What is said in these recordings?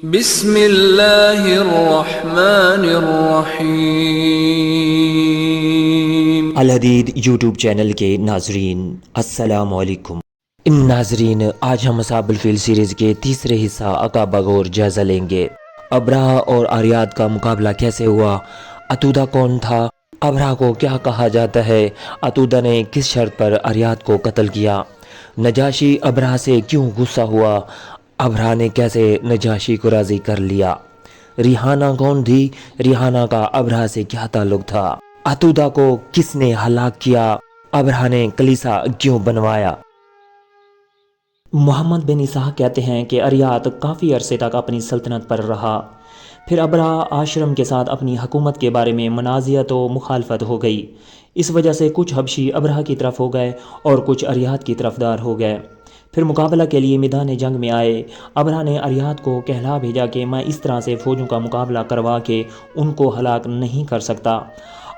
بسم اللہ الرحمن الرحیم۔ الحدید یوٹیوب چینل کے ناظرین السلام علیکم۔ ناظرین، آج ہم اصحاب الفیل سیریز کے تیسرے حصہ عقابہ غور جائزہ لیں گے۔ ابرہہ اور آریاد کا مقابلہ کیسے ہوا، عتودہ کون تھا، ابرہہ کو کیا کہا جاتا ہے، عتودہ نے کس شرط پر آریاد کو قتل کیا، نجاشی ابرہہ سے کیوں غصہ ہوا، ابرہہ نے کیسے نجاشی کو راضی کر لیا، ریحانہ کون تھی، ریحانہ کا ابرہہ سے کیا تعلق تھا، عتودہ کو کس نے ہلاک کیا، ابرہہ نے کلیسا کیوں بنوایا۔ محمد بن اسحاق کہتے ہیں کہ آریاد کافی عرصے تک اپنی سلطنت پر رہا، پھر ابرہہ آشرم کے ساتھ اپنی حکومت کے بارے میں منازعت و مخالفت ہو گئی۔ اس وجہ سے کچھ حبشی ابرہہ کی طرف ہو گئے اور کچھ آریاد کی طرفدار ہو گئے۔ پھر مقابلہ کے لیے میدان جنگ میں آئے۔ ابرہہ نے آریاد کو کہلا بھیجا کہ میں اس طرح سے فوجوں کا مقابلہ کروا کے ان کو ہلاک نہیں کر سکتا،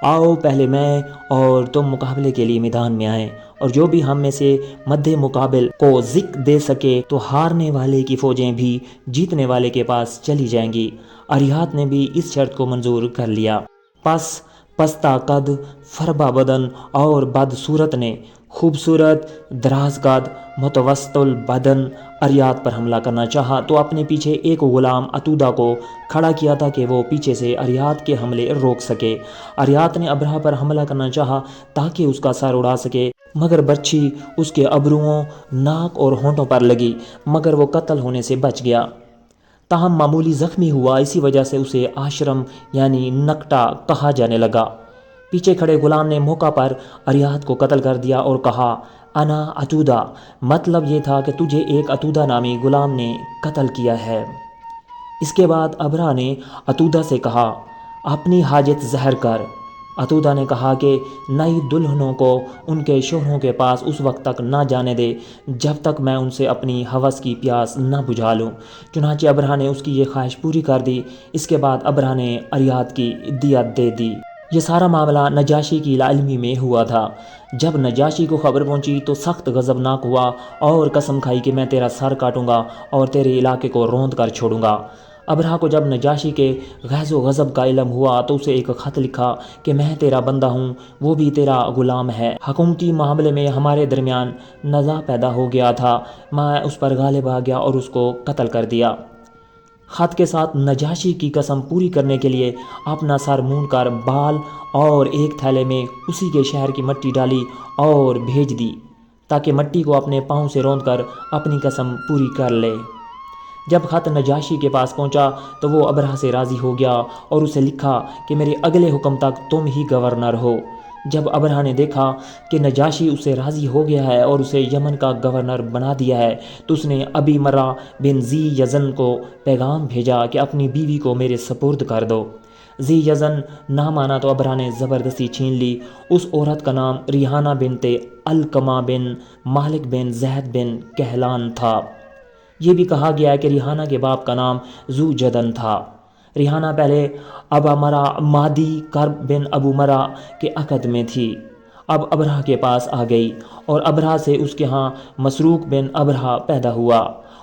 آؤ پہلے میں اور تم مقابلے کے لیے میدان میں آئیں، اور جو بھی ہم میں سے مد مقابل کو ذک دے سکے تو ہارنے والے کی فوجیں بھی جیتنے والے کے پاس چلی جائیں گی۔ آریاد نے بھی اس شرط کو منظور کر لیا۔ پس پستہ قد، فربا بدن اور بد صورت نے خوبصورت، دراز قد، متوسط البدن آریاد پر حملہ کرنا چاہا تو اپنے پیچھے ایک غلام عتودہ کو کھڑا کیا تھا کہ وہ پیچھے سے آریاد کے حملے روک سکے۔ آریاد نے ابرہہ پر حملہ کرنا چاہا تاکہ اس کا سر اڑا سکے، مگر برچھی اس کے ابروؤں، ناک اور ہونٹوں پر لگی، مگر وہ قتل ہونے سے بچ گیا۔ تاہم معمولی زخمی ہوا، اسی وجہ سے اسے آشرم یعنی نکٹا کہا جانے لگا۔ پیچھے کھڑے غلام نے موقع پر آریاد کو قتل کر دیا اور کہا انا عتودہ، مطلب یہ تھا کہ تجھے ایک عتودہ نامی غلام نے قتل کیا ہے۔ اس کے بعد ابرہہ نے عتودہ سے کہا اپنی حاجت ظاہر کر۔ عتودہ نے کہا کہ نئی دلہنوں کو ان کے شوہروں کے پاس اس وقت تک نہ جانے دے جب تک میں ان سے اپنی ہوس کی پیاس نہ بجھا لوں۔ چنانچہ ابرہہ نے اس کی یہ خواہش پوری کر دی۔ اس کے بعد ابرہہ نے آریاد کی دیت دے دی۔ یہ سارا معاملہ نجاشی کی لاعلمی میں ہوا تھا۔ جب نجاشی کو خبر پہنچی تو سخت غضبناک ہوا اور قسم کھائی کہ میں تیرا سر کاٹوں گا اور تیرے علاقے کو روند کر چھوڑوں گا۔ ابرہہ کو جب نجاشی کے غیظ و غضب کا علم ہوا تو اسے ایک خط لکھا کہ میں تیرا بندہ ہوں، وہ بھی تیرا غلام ہے، حکومتی معاملے میں ہمارے درمیان نزاع پیدا ہو گیا تھا، میں اس پر غالب آ گیا اور اس کو قتل کر دیا۔ خط کے ساتھ نجاشی کی قسم پوری کرنے کے لیے اپنا سر مونڈ کر بال اور ایک تھیلے میں اسی کے شہر کی مٹی ڈالی اور بھیج دی تاکہ مٹی کو اپنے پاؤں سے روند کر اپنی قسم پوری کر لے۔ جب خط نجاشی کے پاس پہنچا تو وہ ابرہہ سے راضی ہو گیا اور اسے لکھا کہ میرے اگلے حکم تک تم ہی گورنر ہو۔ جب ابرہہ نے دیکھا کہ نجاشی اس سے راضی ہو گیا ہے اور اسے یمن کا گورنر بنا دیا ہے تو اس نے ابی مرہ بن ذی یزن کو پیغام بھیجا کہ اپنی بیوی کو میرے سپرد کر دو۔ ذی یزن نہ مانا تو ابرہہ نے زبردستی چھین لی۔ اس عورت کا نام ریحانہ بنت علقمہ بن مالک بن زید بن کہلان تھا۔ یہ بھی کہا گیا ہے کہ ریحانہ کے باپ کا نام ذو جدن تھا۔ ریحانہ پہلے ابا مرہ مادی کرب بن ابو مرہ کے عقد میں تھی، اب ابرہہ کے پاس آ گئی اور ابرہہ سے اس کے ہاں مسروق بن ابرہہ پیدا ہوا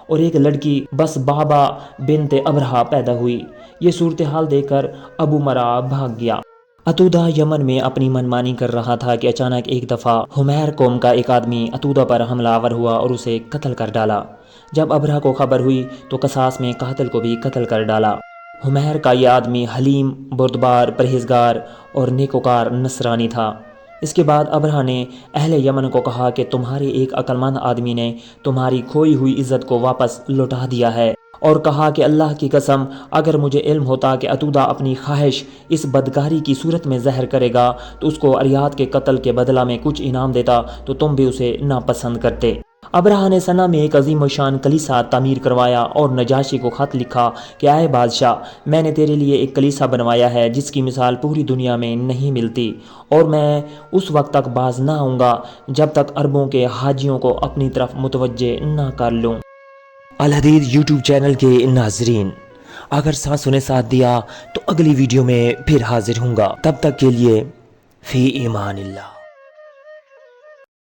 اور ایک لڑکی بس بابا بنت ابرہہ پیدا ہوئی۔ یہ صورتحال دیکھ کر ابو مرہ بھاگ گیا۔ عتودہ یمن میں اپنی منمانی کر رہا تھا کہ اچانک ایک دفعہ حمیر قوم کا ایک آدمی عتودہ پر حملہ آور ہوا اور اسے قتل کر ڈالا۔ جب ابرہہ کو خبر ہوئی تو قصاص میں قاتل کو بھی قتل کر ڈالا۔ حمیر کا یہ آدمی حلیم، بردبار، پرہیزگار اور نیکوکار نصرانی تھا۔ اس کے بعد ابرہہ نے اہل یمن کو کہا کہ تمہارے ایک عقل مند آدمی نے تمہاری کھوئی ہوئی عزت کو واپس لوٹا دیا ہے، اور کہا کہ اللہ کی قسم اگر مجھے علم ہوتا کہ عتودہ اپنی خواہش اس بدکاری کی صورت میں ظاہر کرے گا تو اس کو آریاد کے قتل کے بدلہ میں کچھ انعام دیتا تو تم بھی اسے ناپسند کرتے۔ ابرہہ نے سنا میں ایک عظیم الشان کلیسا تعمیر کروایا اور نجاشی کو خط لکھا کہ اے بادشاہ، میں نے تیرے لیے ایک کلیسا بنوایا ہے جس کی مثال پوری دنیا میں نہیں ملتی، اور میں اس وقت تک باز نہ آؤں گا جب تک عربوں کے حاجیوں کو اپنی طرف متوجہ نہ کر لوں۔ الحدید یوٹیوب چینل کے ناظرین، اگر سانسوں نے ساتھ دیا تو اگلی ویڈیو میں پھر حاضر ہوں گا، تب تک کے لیے فی امان اللہ۔